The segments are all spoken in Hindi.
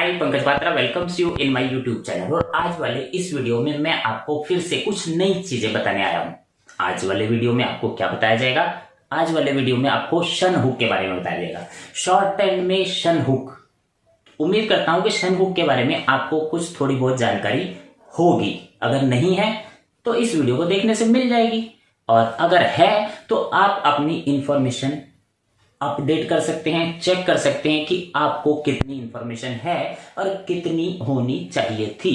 Hi Pankaj Batra welcomes you in my YouTube channel. और आज वाले इस वीडियो में मैं आपको फिर से कुछ नई चीजें बताने आया हूँ। आज वाले वीडियो में आपको क्या बताया जाएगा? आज वाले वीडियो में आपको शन हुक के बारे में बताया जाएगा। शॉर्ट हैंड में शन हुक। उम्मीद करता हूं कि शन हुक के बारे में आपको कुछ थोड़ी बहुत जानकारी होगी। अगर नहीं है तो इस वीडियो को देखने से मिल जाएगी, और अगर है तो आप अपनी इंफॉर्मेशन अपडेट कर सकते हैं, चेक कर सकते हैं कि आपको कितनी इंफॉर्मेशन है और कितनी होनी चाहिए थी।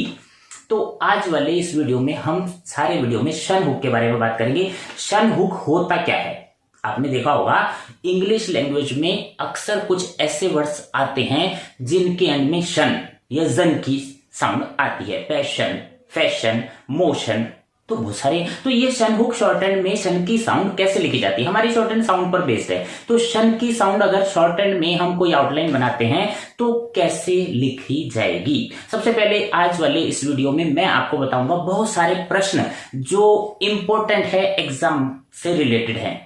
तो आज वाले इस वीडियो में हम सारे वीडियो में शन हुक के बारे में बात करेंगे। शन हुक होता क्या है? आपने देखा होगा इंग्लिश लैंग्वेज में अक्सर कुछ ऐसे वर्ड्स आते हैं जिनके एंड में शन या जन की साउंड आती है। पैशन, फैशन, मोशन, तो बहुत सारे। तो ये शन हुक शॉर्ट हैंड में शन की साउंड कैसे लिखी जाती है? हमारी शॉर्ट हैंड साउंड पर बेस्ड है। तो शन की साउंड अगर शॉर्ट हैंड में हम कोई आउटलाइन बनाते हैं तो कैसे लिखी जाएगी? सबसे पहले आज वाले इस वीडियो में मैं आपको बताऊंगा बहुत सारे प्रश्न जो इंपॉर्टेंट है, एग्जाम से रिलेटेड है।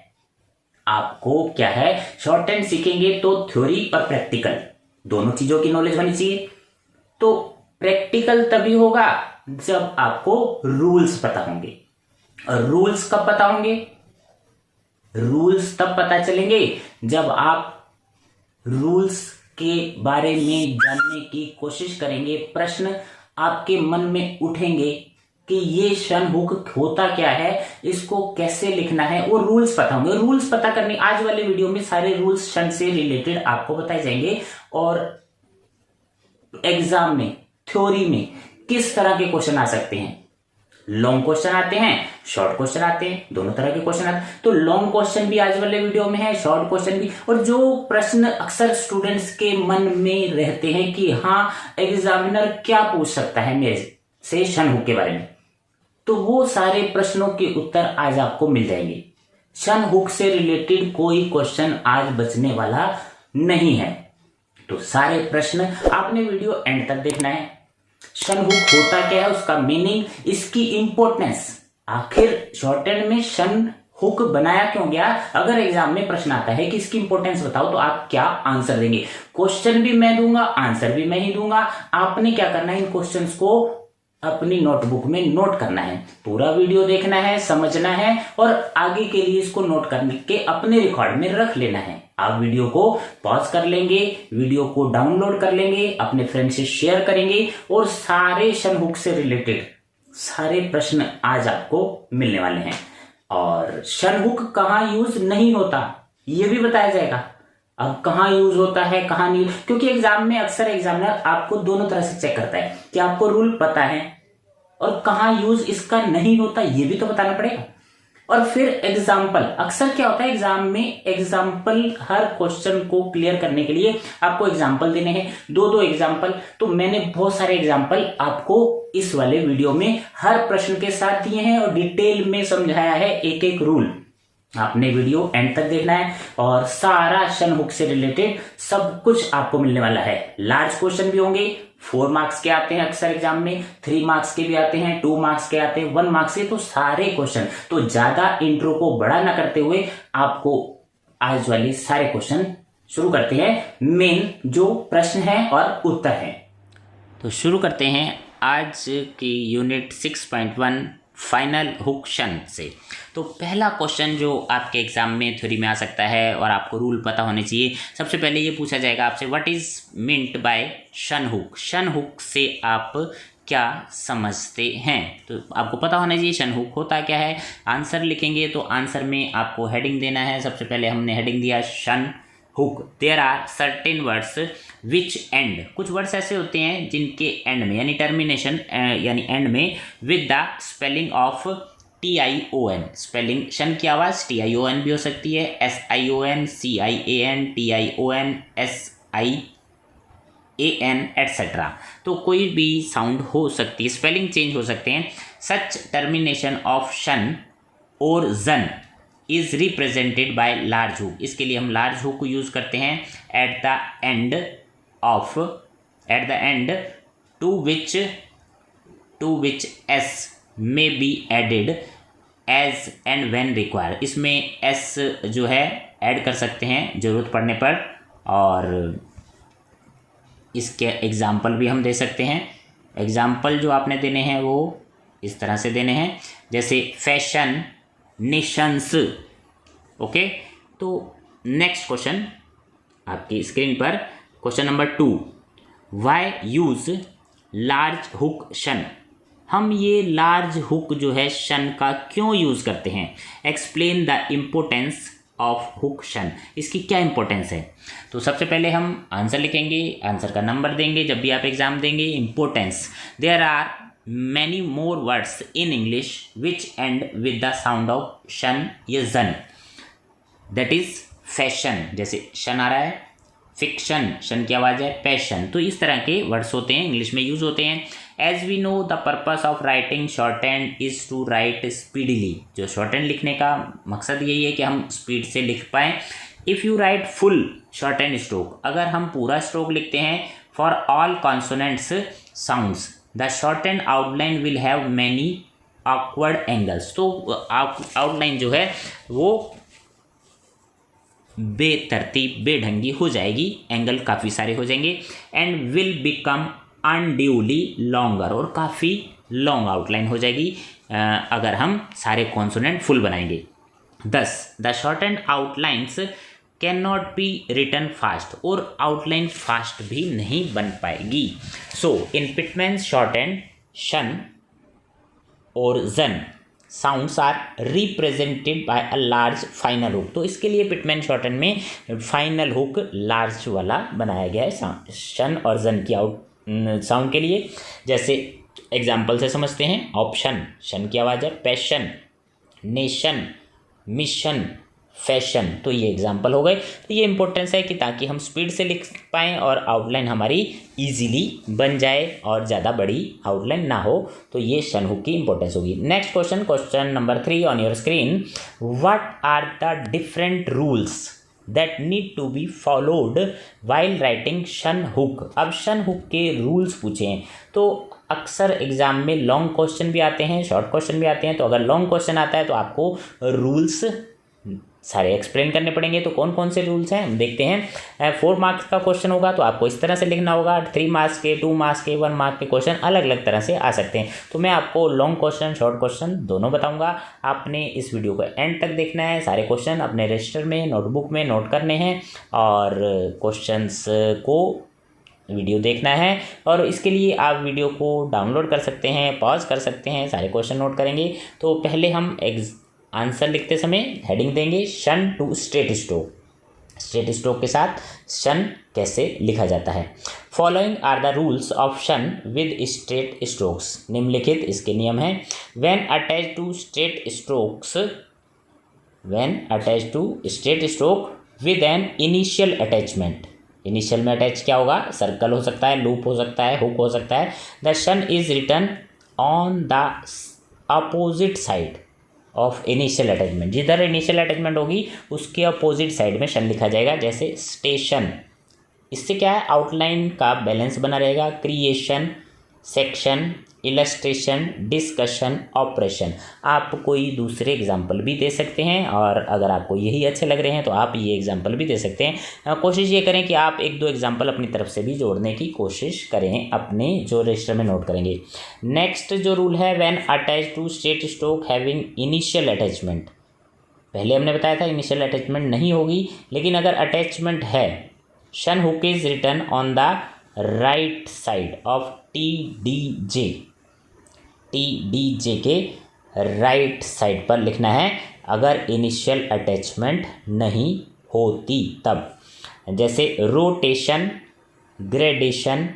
आपको क्या है, शॉर्ट हैंड सीखेंगे तो थ्योरी और प्रैक्टिकल दोनों चीजों की नॉलेज होनी चाहिए। तो प्रैक्टिकल तभी होगा जब आपको रूल्स पता होंगे। और रूल्स कब पता होंगे? रूल्स तब पता चलेंगे जब आप रूल्स के बारे में जानने की कोशिश करेंगे। प्रश्न आपके मन में उठेंगे कि ये शन हुक होता क्या है, इसको कैसे लिखना है, वो रूल्स पता होंगे। रूल्स पता करने आज वाले वीडियो में सारे रूल्स शन से रिलेटेड आपको बताए जाएंगे। और एग्जाम में, थ्योरी में किस तरह के क्वेश्चन आ सकते हैं? लॉन्ग क्वेश्चन आते हैं, शॉर्ट क्वेश्चन आते हैं, दोनों तरह के क्वेश्चन आते हैं। तो लॉन्ग क्वेश्चन भी आज वाले वीडियो में है, शॉर्ट क्वेश्चन भी। और जो प्रश्न अक्सर स्टूडेंट्स के मन में रहते हैं कि हाँ एग्जामिनर क्या पूछ सकता है मेरे से शन हुक के बारे में, तो वो सारे प्रश्नों के उत्तर आज आपको मिल जाएंगे। शन हुक से रिलेटेड कोई क्वेश्चन आज बचने वाला नहीं है। तो सारे प्रश्न आपने वीडियो एंड तक देखना है। शन हुक होता क्या है, उसका मीनिंग, इसकी इंपॉर्टेंस, आखिर शॉर्ट हैंड में शन हुक बनाया क्यों गया? अगर एग्जाम में प्रश्न आता है कि इसकी इंपॉर्टेंस बताओ तो आप क्या आंसर देंगे? क्वेश्चन भी मैं दूंगा, आंसर भी मैं ही दूंगा। आपने क्या करना है, इन क्वेश्चंस को अपनी नोटबुक में नोट करना है। पूरा वीडियो देखना है, समझना है और आगे के लिए इसको नोट करने के अपने रिकॉर्ड में रख लेना है। आप वीडियो को पॉज कर लेंगे, वीडियो को डाउनलोड कर लेंगे, अपने फ्रेंड से शेयर करेंगे और सारे शन हुक से रिलेटेड सारे प्रश्न आज आपको मिलने वाले हैं। और शन हुक कहाँ यूज नहीं होता ये भी बताया जाएगा। अब कहाँ यूज होता है, कहाँ नहीं, क्योंकि एग्जाम में अक्सर एग्जामिनर आपको दोनों तरह से चेक करता है कि आपको रूल पता है और कहाँ यूज इसका नहीं होता ये भी तो बताना पड़ेगा। और फिर एग्जाम्पल, अक्सर क्या होता है एग्जाम में, एग्जाम्पल हर क्वेश्चन को क्लियर करने के लिए आपको एग्जाम्पल देने हैं, दो एग्जाम्पल। तो मैंने बहुत सारे एग्जाम्पल आपको इस वाले वीडियो में हर प्रश्न के साथ दिए हैं और डिटेल में समझाया है एक एक रूल। आपने वीडियो एंड तक देखना है और सारा शन हुक से रिलेटेड सब कुछ आपको मिलने वाला है। लार्ज क्वेश्चन भी होंगे, 4 मार्क्स के आते हैं अक्सर एग्जाम में, 3 मार्क्स के भी आते हैं, 2 मार्क्स के आते हैं, 1 मार्क्स के। तो सारे क्वेश्चन, तो ज्यादा इंट्रो को बड़ा ना करते हुए आपको आज वाले सारे क्वेश्चन शुरू करते हैं। मेन जो प्रश्न है और उत्तर है, तो शुरू करते हैं आज की यूनिट 6.1 फाइनल हुक शन से। तो पहला क्वेश्चन जो आपके एग्जाम में थ्योरी में आ सकता है और आपको रूल पता होने चाहिए। सबसे पहले ये पूछा जाएगा आपसे, what is meant by shun hook? Shun hook से आप क्या समझते हैं? तो आपको पता होना चाहिए शन हुक होता क्या है। आंसर लिखेंगे तो आंसर में आपको हेडिंग देना है। सबसे पहले हमने हेडिंग दिया shun hook. There are certain words which end, कुछ वर्ड्स ऐसे होते हैं जिनके एंड में यानी टर्मिनेशन यानी एंड में with the spelling of TION, spelling शन की आवाज TION भी हो सकती है, SION, CIAN, TION, SIAN etcetera. तो कोई भी साउंड हो सकती है, स्पेलिंग चेंज हो सकते हैं। सच टर्मिनेशन ऑफ शन और जन is represented by large hook. इसके लिए हम लार्ज हुक को यूज करते हैं। At the end to which S may be added as and when require. इसमें एस जो है ऐड कर सकते हैं जरूरत पड़ने पर। और इसके एग्जाम्पल भी हम दे सकते हैं। एग्जाम्पल जो आपने देने हैं वो इस तरह से देने हैं, जैसे फैशन, नेशंस। ओके, तो नेक्स्ट क्वेश्चन आपकी स्क्रीन पर, question number 2, why use large hook shun. हम ये लार्ज हुक जो है शन का क्यों यूज़ करते हैं। Explain the importance of hook शन, इसकी क्या इंपॉर्टेंस है। तो सबसे पहले हम आंसर लिखेंगे, आंसर का नंबर देंगे जब भी आप एग्जाम देंगे। Importance, there are many more words in English which end with the sound of shun या जन, दैट इज फैशन, जैसे शन आ रहा है, फिक्शन, शन की आवाज़ है, पैशन। तो इस तरह के वर्ड्स होते हैं, इंग्लिश में यूज होते हैं। As we know the purpose of writing shorthand is to write speedily. जो शॉर्ट हैंड लिखने का मकसद यही है कि हम स्पीड से लिख पाएँ। If you right full short hand stroke, अगर हम पूरा स्ट्रोक लिखते हैं, for all consonants sounds the short hand outline will have many awkward angles. तो आउटलाइन जो है वो बेतरतीब, बेढंगी हो जाएगी, एंगल काफ़ी सारे हो जाएंगे। And will become unduly longer, और काफ़ी लॉन्ग आउटलाइन हो जाएगी अगर हम सारे कॉन्सोनेंट फुल बनाएंगे। 10 the short and outlines can not be written fast, और आउटलाइन फास्ट भी नहीं बन पाएगी। सो इन पिटमैन्स शॉर्ट एंड शन और zhun sounds are represented by a large final hook. तो इसके लिए पिटमैन शॉर्टन में फाइनल हुक लार्ज वाला बनाया गया है शन और जन की साउंड के लिए। जैसे एग्जाम्पल से समझते हैं, ऑप्शन शन की आवाज़ है, पैशन, नेशन, मिशन, फैशन। तो ये एग्जाम्पल हो गए। तो ये इंपॉर्टेंस है कि ताकि हम स्पीड से लिख पाएँ और आउटलाइन हमारी इजीली बन जाए और ज़्यादा बड़ी आउटलाइन ना हो। तो ये शन हुक की इंपॉर्टेंस होगी। Next question, question number 3 on your screen, what are the different rules that need to be followed while writing shun hook. अब शन हुक के रूल्स पूछे हैं तो अक्सर एग्जाम में लॉन्ग क्वेश्चन भी आते हैं, शॉर्ट क्वेश्चन भी आते हैं। तो अगर लॉन्ग क्वेश्चन आता है तो आपको रूल्स सारे एक्सप्लेन करने पड़ेंगे। तो कौन कौन से रूल्स हैं हम देखते हैं। 4 मार्क्स का क्वेश्चन होगा तो आपको इस तरह से लिखना होगा। 3 मार्क्स के, 2 मार्क्स के, 1 मार्क के क्वेश्चन अलग अलग तरह से आ सकते हैं। तो मैं आपको लॉन्ग क्वेश्चन, शॉर्ट क्वेश्चन दोनों बताऊंगा। आपने इस वीडियो को एंड तक देखना है। सारे क्वेश्चन अपने रजिस्टर में, नोटबुक में नोट करने हैं और क्वेश्चंस को वीडियो देखना है। और इसके लिए आप वीडियो को डाउनलोड कर सकते हैं, पॉज कर सकते हैं, सारे क्वेश्चन नोट करेंगे। तो पहले हम आंसर लिखते समय हेडिंग देंगे shun to straight stroke. Straight stroke के साथ शन कैसे लिखा जाता है। Following are the rules of shun with straight strokes. निम्नलिखित इसके नियम हैं। When attach to straight strokes, when attach to straight stroke with an initial attachment. Initial में अटैच क्या होगा, सर्कल हो सकता है, लूप हो सकता है, हुक हो सकता है। The shun is written on the opposite side of initial attachment. जिधर इनिशियल अटैचमेंट होगी उसके अपोजिट साइड में शन लिखा जाएगा, जैसे स्टेशन। इससे क्या है, आउटलाइन का बैलेंस बना रहेगा। Creation, section, illustration, discussion, operation. आप कोई दूसरे एग्जाम्पल भी दे सकते हैं और अगर आपको यही अच्छे लग रहे हैं तो आप ये एग्जाम्पल भी दे सकते हैं। कोशिश ये करें कि आप 1-2 एग्जाम्पल अपनी तरफ से भी जोड़ने की कोशिश करें अपने जो रजिस्टर में नोट करेंगे। नेक्स्ट जो रूल है, when attach to straight stroke having initial attachment. पहले हमने बताया था इनिशियल अटैचमेंट नहीं होगी, लेकिन अगर अटैचमेंट है, shun hook is written on the right side of TDJ। TDJ के राइट साइड पर लिखना है अगर इनिशियल अटैचमेंट नहीं होती तब। जैसे rotation, gradation,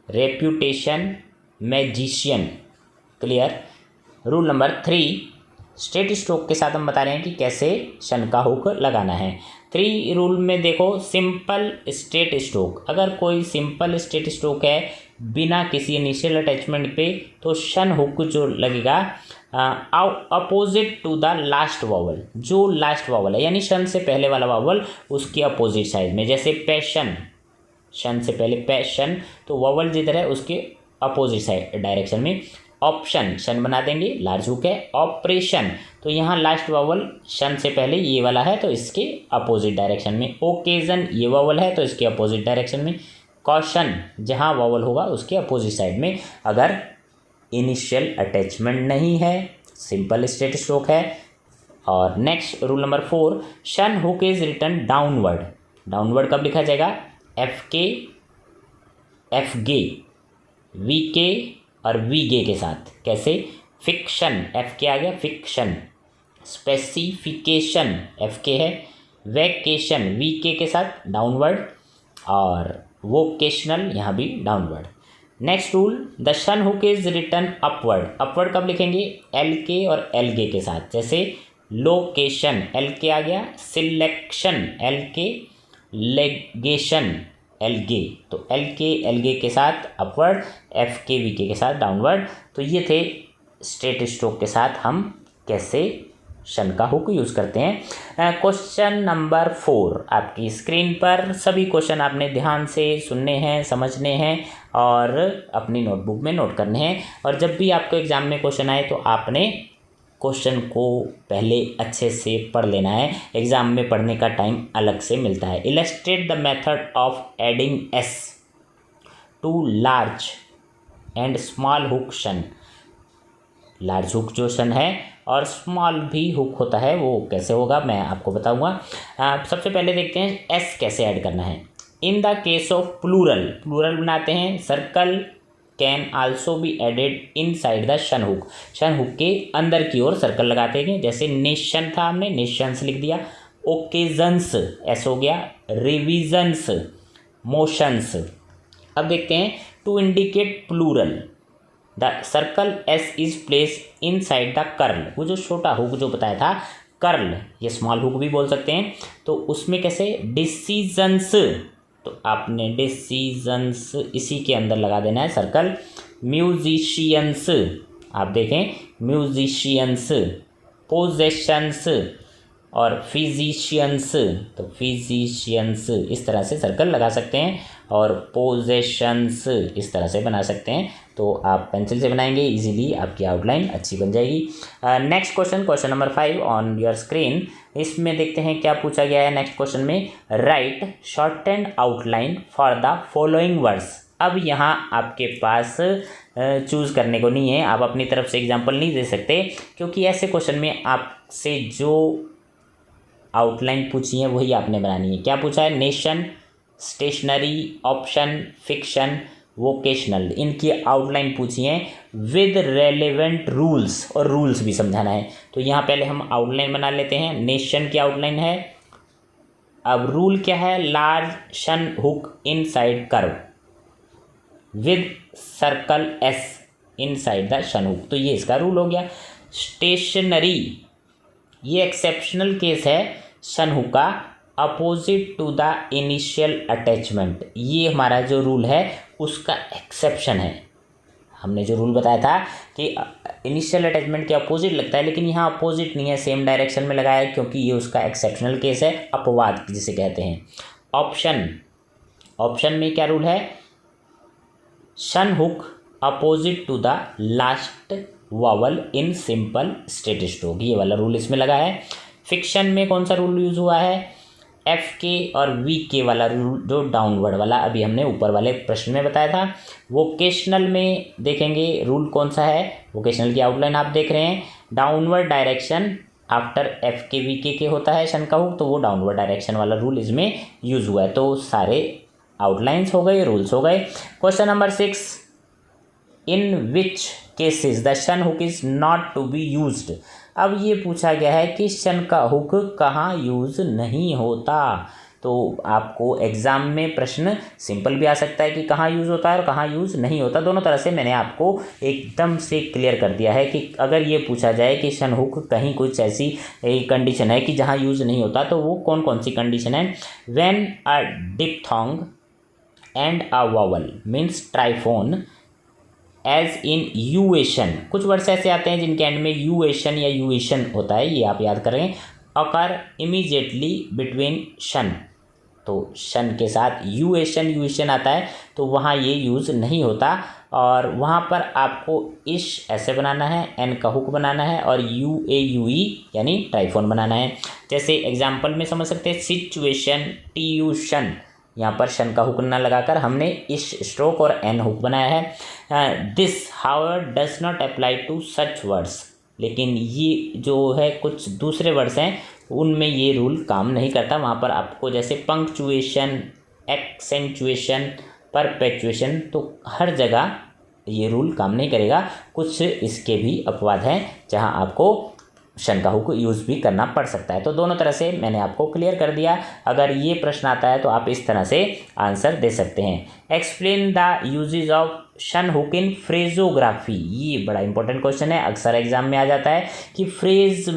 reputation, magician. Clear. Rule number 3, straight stroke के साथ हम बता रहे हैं कि कैसे शन का हुक लगाना है। 3 रूल में देखो, सिंपल स्ट्रेट स्ट्रोक। अगर कोई सिंपल स्ट्रेट स्ट्रोक है बिना किसी इनिशियल अटैचमेंट पे, तो शन हुक जो लगेगा opposite to the last vowel. जो लास्ट वॉवल है यानी शन से पहले वाला वॉवल उसके अपोजिट साइड में। जैसे पैशन, शन से पहले पैशन, तो वॉवल जिधर है उसके अपोजिट साइड डायरेक्शन में। ऑप्शन, शन बना देंगे, लार्ज हुक है। ऑपरेशन, तो यहाँ लास्ट वॉवल शन से पहले ये वाला है तो इसके अपोजिट डायरेक्शन में। ओकेजन, ये वॉवल है तो इसके अपोजिट डायरेक्शन में। कॉशन जहाँ वॉवल होगा उसके अपोजिट साइड में अगर इनिशियल अटैचमेंट नहीं है, सिंपल स्टेट स्ट्रोक है। और next rule number 4, shun hook is written downward. Downward कब लिखा जाएगा? एफ के, एफ गे, वी के और वी गे के साथ। कैसे? फिक्शन, एफ के आ गया, फिक्शन। स्पेसिफिकेशन, एफ के है। वैकेशन, वी के साथ डाउनवर्ड। और वोकेशनल, यहाँ भी downward. Next rule, the shun hook is written upward. Upward कब लिखेंगे? एल के और एल गे के साथ। जैसे लोकेशन, एल के आ गया। सिलेक्शन, एल के। लेगेशन, एल गे। तो एल गे के साथ अपवर्ड, एफ के वी के साथ डाउनवर्ड। तो ये थे स्ट्रेट स्ट्रोक के साथ हम कैसे शन का हुक यूज़ करते हैं। क्वेश्चन नंबर 4 आपकी स्क्रीन पर। सभी क्वेश्चन आपने ध्यान से सुनने हैं, समझने हैं और अपनी नोटबुक में नोट करने हैं। और जब भी आपको एग्जाम में क्वेश्चन आए तो आपने क्वेश्चन को पहले अच्छे से पढ़ लेना है। एग्जाम में पढ़ने का टाइम अलग से मिलता है। Illustrate the method of adding S to large and small hook shun. Large hook जो शन है और स्मॉल भी हुक होता है वो कैसे होगा मैं आपको बताऊंगा। सबसे पहले देखते हैं एस कैसे ऐड करना है। In the case of plural, plural बनाते हैं। Circle can also be added inside the shun hook. Shun hook के अंदर की ओर सर्कल लगाते हैं। जैसे नेशन था, हमने नेशंस लिख दिया। ओकेजन्स, एस हो गया। Revisions, motions. अब देखते हैं to indicate plural the circle S is place inside the curl. वो जो छोटा हुक जो बताया था कर्ल, ये स्मॉल हुक भी बोल सकते हैं। तो उसमें कैसे? डिसीजन्स, तो आपने डिसीजन्स इसी के अंदर लगा देना है सर्कल। म्यूजिशियंस, आप देखें म्यूजिशियंस। पोजेशंस और फिजिशियंस, तो फिजिशियंस इस तरह से सर्कल लगा सकते हैं। और पोजेशंस इस तरह से बना सकते हैं। तो आप पेंसिल से बनाएंगे इजीली, आपकी आउटलाइन अच्छी बन जाएगी। Next question, question number 5 on your screen. इसमें देखते हैं क्या पूछा गया है नेक्स्ट क्वेश्चन में। Right shortened outline for the following words. अब यहाँ आपके पास चूज़ करने को नहीं है, आप अपनी तरफ से एग्जाम्पल नहीं दे सकते, क्योंकि ऐसे क्वेश्चन में आपसे जो आउटलाइन पूछी है वही आपने बनानी है। क्या पूछा है? Nation, stationery, option, fiction, vocational, इनकी आउटलाइन पूछी है विद रेलेवेंट रूल्स, और रूल्स भी समझाना है। तो यहाँ पहले हम आउटलाइन बना लेते हैं। नेशन की आउटलाइन है। अब रूल क्या है? लार्ज शन hook in side curve with circle S in side the shun hook. तो ये इसका रूल हो गया। स्टेशनरी, ये एक्सेप्शनल केस है शन हुक का, opposite to the initial attachment. ये हमारा जो रूल है उसका एक्सेप्शन है। हमने जो रूल बताया था कि इनिशियल अटैचमेंट के अपोजिट लगता है, लेकिन यहाँ अपोजिट नहीं है, सेम डायरेक्शन में लगाया है, क्योंकि ये उसका एक्सेप्शनल केस है, अपवाद जिसे कहते हैं। ऑप्शन, ऑप्शन में क्या रूल है? Shun hook opposite to the last vowel in simple straight stroke, ये वाला रूल इसमें लगा है। फिक्शन में कौन सा रूल यूज हुआ है? एफ के और वी के वाला रूल, जो डाउनवर्ड वाला अभी हमने ऊपर वाले प्रश्न में बताया था। वोकेशनल में देखेंगे रूल कौन सा है। वोकेशनल की आउटलाइन आप देख रहे हैं। डाउनवर्ड डायरेक्शन आफ्टर एफ के वी के होता है शन का हुक, तो वो डाउनवर्ड डायरेक्शन वाला रूल इसमें यूज हुआ है। तो सारे आउटलाइंस हो गए, रूल्स हो गए। Question number 6, in which cases the shun hook is not to be used. अब ये पूछा गया है कि शन का हुक कहाँ यूज़ नहीं होता। तो आपको एग्ज़ाम में प्रश्न सिंपल भी आ सकता है कि कहाँ यूज़ होता है और कहाँ यूज़ नहीं होता। दोनों तरह से मैंने आपको एकदम से क्लियर कर दिया है कि अगर ये पूछा जाए कि शन हुक कहीं कुछ ऐसी कंडीशन है कि जहाँ यूज़ नहीं होता, तो वो कौन कौन सी कंडीशन है। When a diphthong and a vowel means triphone as in यूएशन, कुछ वर्ड्स ऐसे आते हैं जिनके एंड में यूएशन या यूएशन होता है, ये आप याद करें। अकर इमीजिएटली बिटवीन शन, तो शन के साथ यूएशन यूएशन आता है, तो वहाँ ये यूज़ नहीं होता। और वहाँ पर आपको इश ऐसे बनाना है, एन का हुक बनाना है, और यू ए यू ई यानी ट्राइफोन बनाना है। जैसे एग्जाम्पल में समझ सकते हैं, सिचुएशन, ट्यूशन, यहाँ पर शन का हुक न लगाकर हमने इस स्ट्रोक और एन हुक बनाया है। This however does not apply to such words, लेकिन ये जो है कुछ दूसरे वर्ड्स हैं उनमें ये रूल काम नहीं करता। वहाँ पर आपको जैसे पंक्चुएशन, एक्सेंचुएशन, परपेचुएशन, तो हर जगह ये रूल काम नहीं करेगा। कुछ इसके भी अपवाद हैं जहाँ आपको शन का हुक यूज़ भी करना पड़ सकता है। तो दोनों तरह से मैंने आपको क्लियर कर दिया। अगर ये प्रश्न आता है तो आप इस तरह से आंसर दे सकते हैं। Explain the usages of shun hook in phraseography, ये बड़ा इंपॉर्टेंट क्वेश्चन है, अक्सर एग्जाम में आ जाता है कि फ्रेज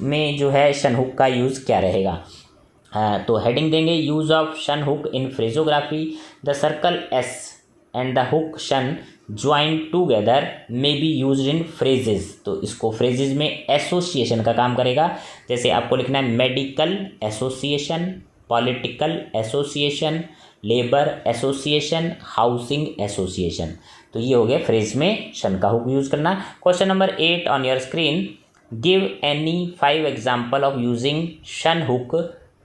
में जो है शन हुक का यूज़ क्या रहेगा। तो हेडिंग देंगे use of shun hook in phraseography, the circle s and the hook shun joint together may be use in phrases. तो इसको फ्रेजेस में एसोसिएशन का काम करेगा। जैसे आपको लिखना है medical association, political association, labour association, housing association. तो ये हो गया फ्रेज में शन का हुक यूज करना। Question number 8 on your screen, give any 5 example of using shun hook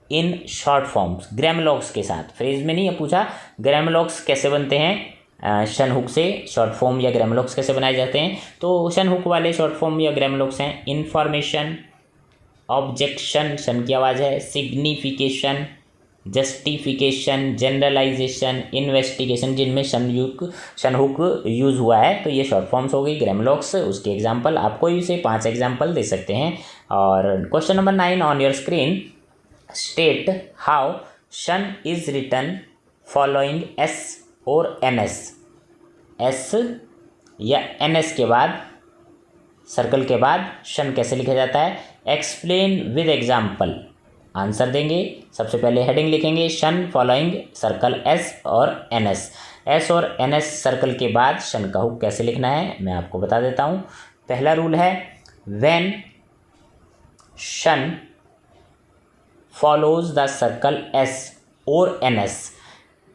in short forms, grammalogs के साथ। फ्रेज में नहीं है पूछा, ग्रामलॉग्स कैसे बनते हैं, शन हुक से शॉर्ट फॉर्म या ग्रामलॉग्स कैसे बनाए जाते हैं। तो शन हुक वाले शॉर्ट फॉर्म या ग्रामलॉग्स हैं इन्फॉर्मेशन, ऑब्जेक्शन, शन की आवाज़ है, सिग्निफिकेशन, जस्टिफिकेशन, जनरलाइजेशन, इन्वेस्टिगेशन, जिनमें शन हुक यूज़ हुआ है। तो ये शॉर्ट फॉर्म्स हो गई ग्रामलॉग्स। उसके एग्जाम्पल आप कोई से 5 एग्जाम्पल दे सकते हैं। और question number 9 on your screen, state how शन इज रिटन फॉलोइंग एस और एन एस। एस या एन एस के बाद, सर्कल के बाद शन कैसे लिखा जाता है, एक्सप्लेन विद एग्जाम्पल। आंसर देंगे, सबसे पहले हेडिंग लिखेंगे शन फॉलोइंग सर्कल एस और एन एस। एस और एन एस सर्कल के बाद शन का हुक कैसे लिखना है मैं आपको बता देता हूँ। पहला रूल है, व्हेन शन follows the circle S और NS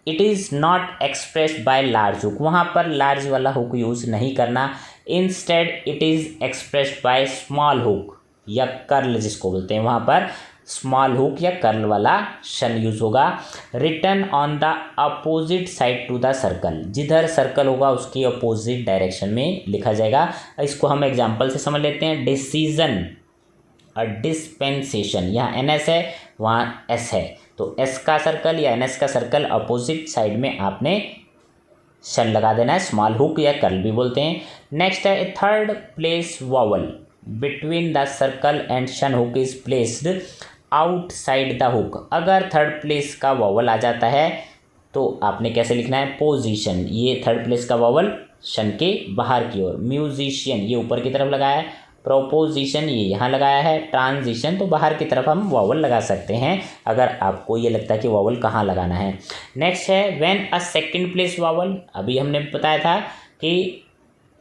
it is not expressed by large hook, वहाँ पर लार्ज वाला हुक यूज़ नहीं करना। Instead it is expressed by small hook या कर्ल जिसको बोलते हैं, वहाँ पर स्मॉल हुक या कर्ल वाला शन यूज़ होगा। Written on the opposite side to the circle, जिधर सर्कल होगा उसकी अपोजिट डायरेक्शन में लिखा जाएगा। इसको हम एग्जाम्पल से समझ लेते हैं। डिसीजन और डिस्पेंसेशन, यहाँ एन एस है वहाँ एस है, तो एस का सर्कल या एन एस का सर्कल अपोजिट साइड में आपने शन लगा देना है, स्मॉल हुक या कर्ल भी बोलते हैं। नेक्स्ट है, third place vowel between the circle and shun hook is placed outside the hook. अगर थर्ड प्लेस का वॉवल आ जाता है तो आपने कैसे लिखना है, पोजीशन, ये थर्ड प्लेस का वॉवल शन के बाहर की ओर। म्यूजिशियन ये ऊपर की तरफ लगाया है, प्रोपोजिशन ये यहाँ लगाया है, ट्रांजिशन तो बाहर की तरफ हम वॉवल लगा सकते हैं अगर आपको ये लगता है कि वॉवल कहाँ लगाना है। नेक्स्ट है, when a second place vowel, अभी हमने बताया था कि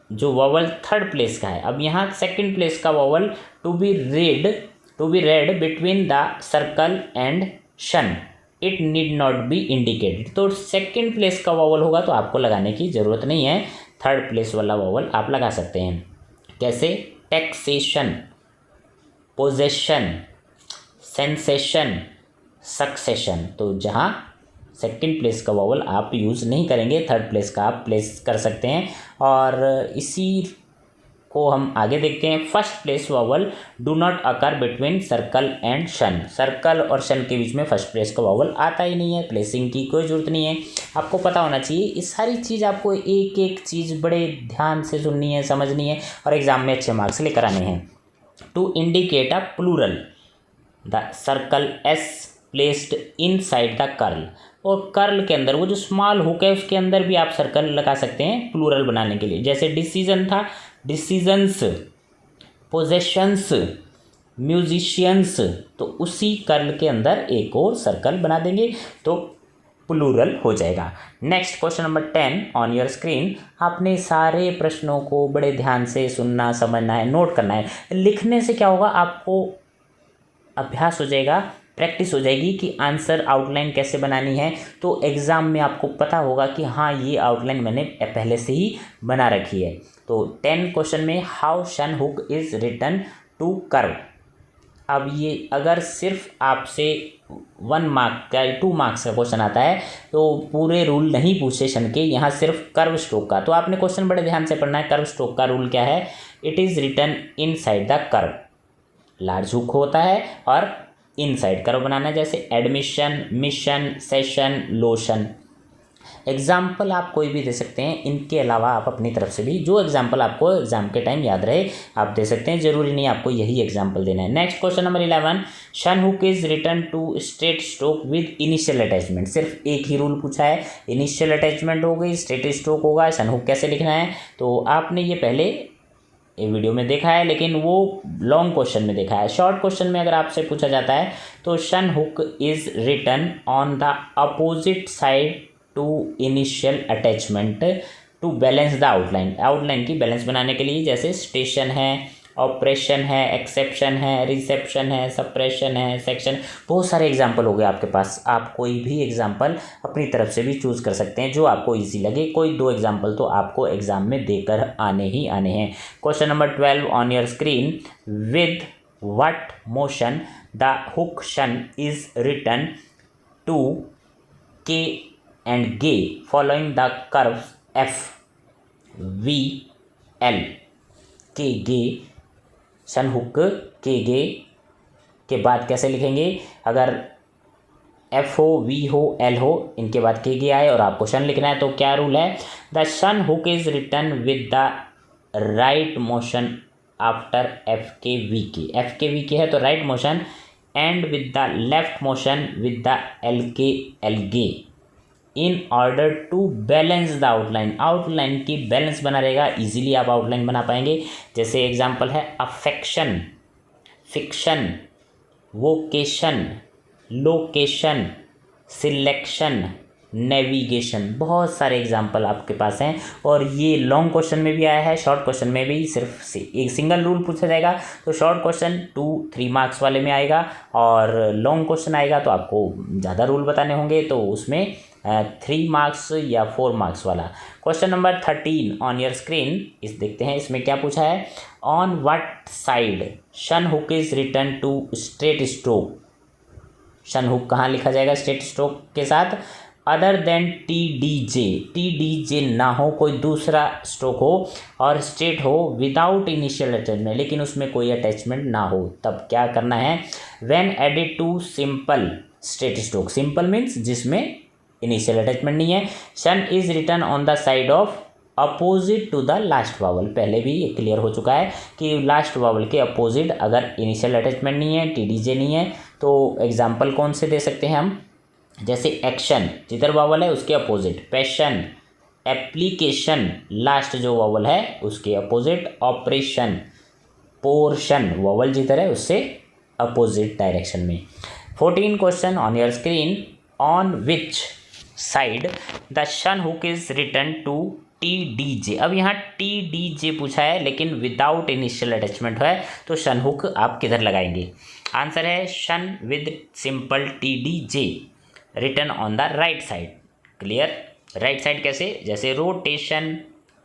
जो वॉवल थर्ड प्लेस का है, अब यहाँ सेकंड प्लेस का vowel to be read between the circle and shun it need not be indicated. तो सेकंड प्लेस का वॉवल होगा तो आपको लगाने की ज़रूरत नहीं है, थर्ड प्लेस वाला वॉवल आप लगा सकते हैं। कैसे, टैक्सेशन, पोजेशन, सेंसेशन, सक्सेशन, तो जहाँ सेकंड प्लेस का वॉवल आप यूज़ नहीं करेंगे, थर्ड प्लेस का आप प्लेस कर सकते हैं। और इसी को हम आगे देखते हैं। First place vowel do not occur between circle and शन, सर्कल और शन के बीच में फर्स्ट प्लेस का वॉवल आता ही नहीं है, प्लेसिंग की कोई ज़रूरत नहीं है, आपको पता होना चाहिए। ये सारी चीज़ आपको एक एक चीज़ बड़े ध्यान से सुननी है, समझनी है और एग्जाम में अच्छे मार्क्स लेकर आने हैं। To indicate a plural, the circle S placed inside the curl, और कर्ल के अंदर वो जो स्मॉल हुक है उसके अंदर भी आप सर्कल लगा सकते हैं प्लूरल बनाने के लिए। जैसे डिसीजन था, डिसीजन्स, पोजेशंस, म्यूजिशियंस, तो उसी कर्ल के अंदर एक और सर्कल बना देंगे तो प्लूरल हो जाएगा। Next question number 10 on your screen. आपने सारे प्रश्नों को बड़े ध्यान से सुनना, समझना है, नोट करना है। लिखने से क्या होगा, आपको अभ्यास हो जाएगा, प्रैक्टिस हो जाएगी कि आंसर आउटलाइन कैसे बनानी है। तो एग्ज़ाम में आपको पता होगा कि हाँ ये आउटलाइन मैंने पहले से ही बना रखी है। तो 10 क्वेश्चन में how shun hook is written to curve, अब ये अगर सिर्फ आपसे 1 मार्क का 2 मार्क्स का क्वेश्चन आता है तो पूरे रूल नहीं पूछे शन के, यहाँ सिर्फ कर्व स्ट्रोक का। तो आपने क्वेश्चन बड़े ध्यान से पढ़ना है। कर्व स्ट्रोक का रूल क्या है? It is written inside the curve, large hook होता है और इनसाइड कर्व बनाना है, जैसे admission, mission, session, lotion. Example आप कोई भी दे सकते हैं, इनके अलावा आप अपनी तरफ से भी जो एग्जाम्पल आपको एग्जाम के टाइम याद रहे आप दे सकते हैं, जरूरी नहीं आपको यही एग्जाम्पल देना है। Next question number 11, shun hook is written to straight stroke with initial attachment. सिर्फ एक ही रूल पूछा है, इनिशियल अटैचमेंट हो गई, स्ट्रेट स्ट्रोक होगा, शन हुक कैसे लिखना है तो आपने ये पहले ये वीडियो में देखा है, लेकिन वो लॉन्ग क्वेश्चन में देखा है। शॉर्ट क्वेश्चन में अगर आपसे पूछा जाता है तो shun hook is written on the opposite side to initial attachment to balance the outline. Outline की बैलेंस बनाने के लिए, जैसे स्टेशन है, ऑपरेशन है, एक्सेप्शन है, रिसेप्शन है, सप्रेशन है, सेक्शन, बहुत सारे एग्जाम्पल हो गए आपके पास। आप कोई भी एग्जाम्पल अपनी तरफ से भी चूज़ कर सकते हैं जो आपको इजी लगे। कोई 2 एग्जाम्पल तो आपको एग्जाम में देकर आने ही आने हैं। Question number 12 on your screen, with what motion the hook शन इज रिटन टू के and G following the curves F, V, L। के गे, शन हुक के गे के बाद कैसे लिखेंगे? अगर F हो, V हो, L हो, इनके बाद के गे आए और आपको शन लिखना है तो क्या रूल है? The shun hook is written with the right motion after F के V के। F के V के है तो right motion, and with the left motion with the L के L गे, in order to balance the outline. Outline की बैलेंस बना रहेगा, इजीली आप आउटलाइन बना पाएंगे। जैसे एग्जांपल है affection, fiction, vocation, location, selection, navigation. बहुत सारे एग्जाम्पल आपके पास हैं और ये लॉन्ग क्वेश्चन में भी आया है, शॉर्ट क्वेश्चन में भी सिर्फ एक सिंगल रूल पूछा जाएगा। तो शॉर्ट क्वेश्चन 2-3 मार्क्स वाले में आएगा और लॉन्ग क्वेश्चन आएगा तो आपको ज़्यादा रूल बताने होंगे, तो उसमें 3 मार्क्स या 4 मार्क्स वाला। Question number 13 on your screen, इस देखते हैं इसमें क्या पूछा है। On what side shun hook is written to straight stroke. Shun hook कहाँ लिखा जाएगा स्ट्रेट स्ट्रोक के साथ? Other than T D J. T D J ना हो, कोई दूसरा स्ट्रोक हो और स्ट्रेट हो विदाउट इनिशियल अटैचमेंट, लेकिन उसमें कोई अटैचमेंट ना हो, तब क्या करना है? When added to simple straight stroke. Simple means जिसमें इनिशियल अटैचमेंट नहीं है। Shun is written on the side of opposite to the last vowel. पहले भी ये क्लियर हो चुका है कि लास्ट वावल के अपोजिट अगर इनिशियल अटैचमेंट नहीं है, टी डी जे नहीं है, तो एग्जाम्पल कौन से दे सकते हैं हम? जैसे एक्शन, जिधर वावल है उसके अपोजिट, पैशन, एप्लीकेशन, लास्ट जो वावल है उसके अपोजिट, ऑपरेशन, पोर्शन, वावल जिधर है उससे अपोजिट डायरेक्शन में। 14 question on your screen, on which side the shun hook is written to T D J. अब यहाँ टी डी जे पूछा है लेकिन विदाउट इनिशियल अटैचमेंट है, तो शन हुक आप किधर लगाएंगे? आंसर है shun with simple T D J written on the right side. Clear? Right side कैसे? जैसे रोटेशन,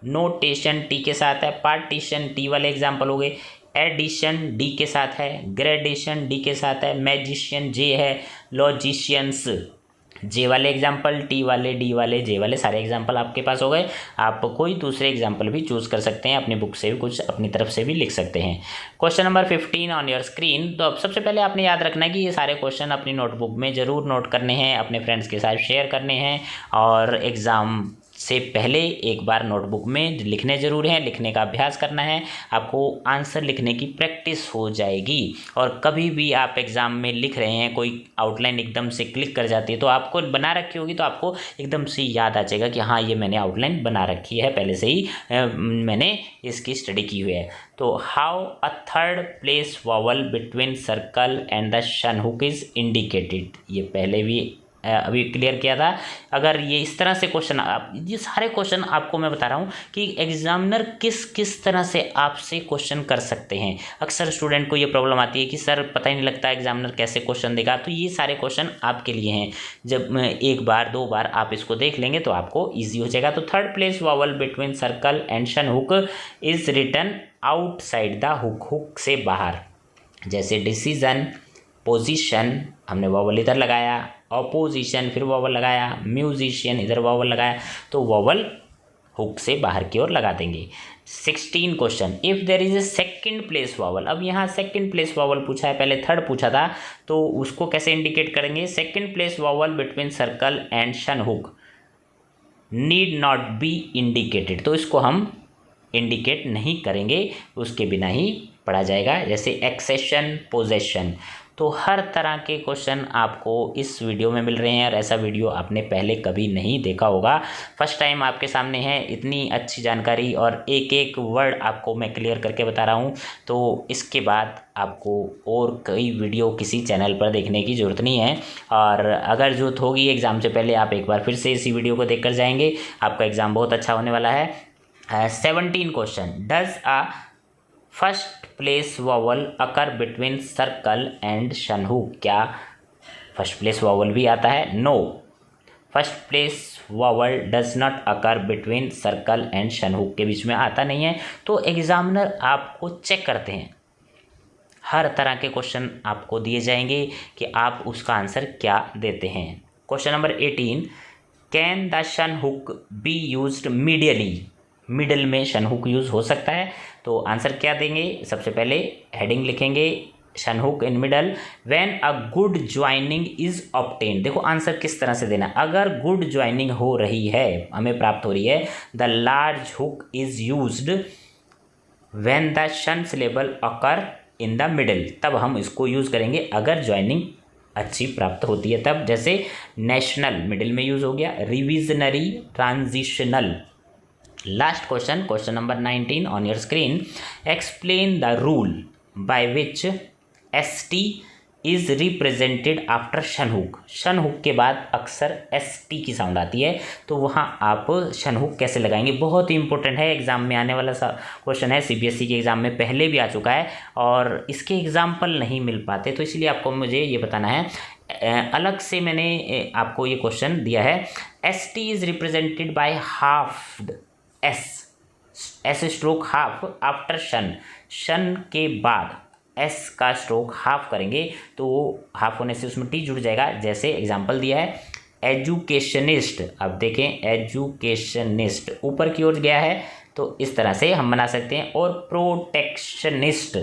नोटेशन टी के साथ है, पार्टीशन टी वाले एग्जाम्पल हो गए, एडिशन डी के साथ है, ग्रेडेशन डी के साथ है, मैजिशियन जे है, लॉजिशियंस जे वाले एग्जाम्पल, टी वाले, डी वाले, जे वाले सारे एग्जाम्पल आपके पास हो गए। आप कोई दूसरे एग्जाम्पल भी चूज़ कर सकते हैं, अपनी बुक से भी कुछ अपनी तरफ से भी लिख सकते हैं। Question number 15 on your screen. तो अब सबसे पहले आपने याद रखना है कि ये सारे क्वेश्चन अपनी नोटबुक में ज़रूर नोट करने हैं, अपने फ्रेंड्स के साथ शेयर करने हैं और एग्ज़ाम से पहले एक बार नोटबुक में लिखने ज़रूर हैं, लिखने का अभ्यास करना है। आपको आंसर लिखने की प्रैक्टिस हो जाएगी और कभी भी आप एग्ज़ाम में लिख रहे हैं, कोई आउटलाइन एकदम से क्लिक कर जाती है तो आपको बना रखी होगी तो आपको एकदम से याद आ जाएगा कि हाँ ये मैंने आउटलाइन बना रखी है, पहले से ही मैंने इसकी स्टडी की हुई है। तो how a third place vowel between circle and the shun hook is indicated, ये पहले भी अभी क्लियर किया था। अगर ये इस तरह से क्वेश्चन, आप ये सारे क्वेश्चन आपको मैं बता रहा हूँ कि एग्जामिनर किस किस तरह से आपसे क्वेश्चन कर सकते हैं। अक्सर स्टूडेंट को ये प्रॉब्लम आती है कि सर पता ही नहीं लगता एग्जामिनर कैसे क्वेश्चन देगा, तो ये सारे क्वेश्चन आपके लिए हैं। जब एक बार 2 बार आप इसको देख लेंगे तो आपको ईजी हो जाएगा। तो third place vowel between circle and shun hook is written outside the hook, hook से बाहर। जैसे डिसीजन, पोजीशन, हमने वॉवल इधर लगाया, ऑपोजिशन फिर वॉवल लगाया, म्यूजिशियन इधर वॉवल लगाया, तो वॉवल हुक से बाहर की ओर लगा देंगे। 16 question, if there is a second place vowel. अब यहाँ सेकेंड प्लेस वॉवल पूछा है, पहले थर्ड पूछा था, तो उसको कैसे इंडिकेट करेंगे? Second place vowel between circle and shun hook need not be indicated, तो इसको हम इंडिकेट नहीं करेंगे, उसके बिना ही पढ़ा जाएगा। जैसे एक्सेशन, पोजेशन, तो हर तरह के क्वेश्चन आपको इस वीडियो में मिल रहे हैं और ऐसा वीडियो आपने पहले कभी नहीं देखा होगा, फर्स्ट टाइम आपके सामने है। इतनी अच्छी जानकारी और एक एक वर्ड आपको मैं क्लियर करके बता रहा हूँ, तो इसके बाद आपको और कई वीडियो किसी चैनल पर देखने की ज़रूरत नहीं है। और अगर ज़रूरत होगी एग्ज़ाम से पहले, आप एक बार फिर से इसी वीडियो को देख कर जाएंगे, आपका एग्ज़ाम बहुत अच्छा होने वाला है। 17 question, does a first place vowel occur between circle and shun hook, क्या फर्स्ट प्लेस वॉवल भी आता है? No, first place vowel does not occur between circle and shun hook, के बीच में आता नहीं है। तो एग्जामिनर आपको चेक करते हैं, हर तरह के क्वेश्चन आपको दिए जाएंगे कि आप उसका आंसर क्या देते हैं। Question number 18, can the shun hook be used medially, middle में शन हुक यूज हो सकता है, तो आंसर क्या देंगे? सबसे पहले हेडिंग लिखेंगे शन hook in middle, when a good joining is obtained. देखो आंसर किस तरह से देना, अगर गुड ज्वाइनिंग हो रही है, हमें प्राप्त हो रही है, the large hook is used when the shun syllable occur in the middle, तब हम इसको यूज करेंगे अगर ज्वाइनिंग अच्छी प्राप्त होती है तब। जैसे नेशनल मिडिल में यूज हो गया, revisionary, transitional. Last question, question number 19 on your screen, explain the rule by which ST is represented after शन हुक। शन हुक के बाद अक्सर ST की साउंड आती है, तो वहाँ आप शन हुक कैसे लगाएंगे? बहुत ही इंपॉर्टेंट है, एग्जाम में आने वाला क्वेश्चन है, CBSE के एग्जाम में पहले भी आ चुका है और इसके एग्जाम्पल नहीं मिल पाते, तो इसलिए आपको मुझे ये बताना है। अलग से मैंने आपको ये क्वेश्चन दिया है, ST is represented by half S stroke half after शन, शन के बाद एस का स्ट्रोक हाफ करेंगे, तो हाफ होने से उसमें टी जुड़ जाएगा। जैसे एग्जांपल दिया है एजुकेशनिस्ट, अब देखें एजुकेशनिस्ट ऊपर की ओर गया है, तो इस तरह से हम बना सकते हैं। और प्रोटेक्शनिस्ट,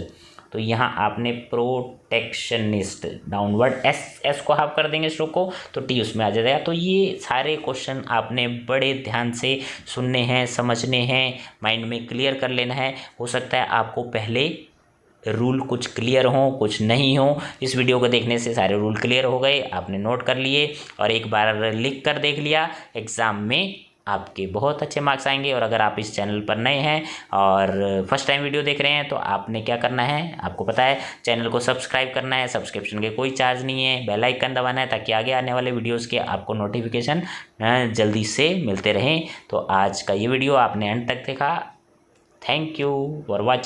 तो यहाँ आपने प्रोटेक्शनिस्ट डाउनवर्ड एस को हाफ कर देंगे स्ट्रोक को, तो टी उसमें आ जाएगा। तो ये सारे क्वेश्चन आपने बड़े ध्यान से सुनने हैं, समझने हैं, माइंड में क्लियर कर लेना है। हो सकता है आपको पहले रूल कुछ क्लियर हो, कुछ नहीं हो, इस वीडियो को देखने से सारे रूल क्लियर हो गए, आपने नोट कर लिए और एक बार लिख कर देख लिया, एग्ज़ाम में आपके बहुत अच्छे मार्क्स आएंगे। और अगर आप इस चैनल पर नए हैं और फर्स्ट टाइम वीडियो देख रहे हैं, तो आपने क्या करना है, आपको पता है, चैनल को सब्सक्राइब करना है, सब्सक्रिप्शन के कोई चार्ज नहीं है, बेल आइकन दबाना है ताकि आगे आने वाले वीडियोज़ के आपको नोटिफिकेशन जल्दी से मिलते रहें। तो आज का ये वीडियो आपने अंत तक देखा, थैंक यू फॉर वॉचिंग।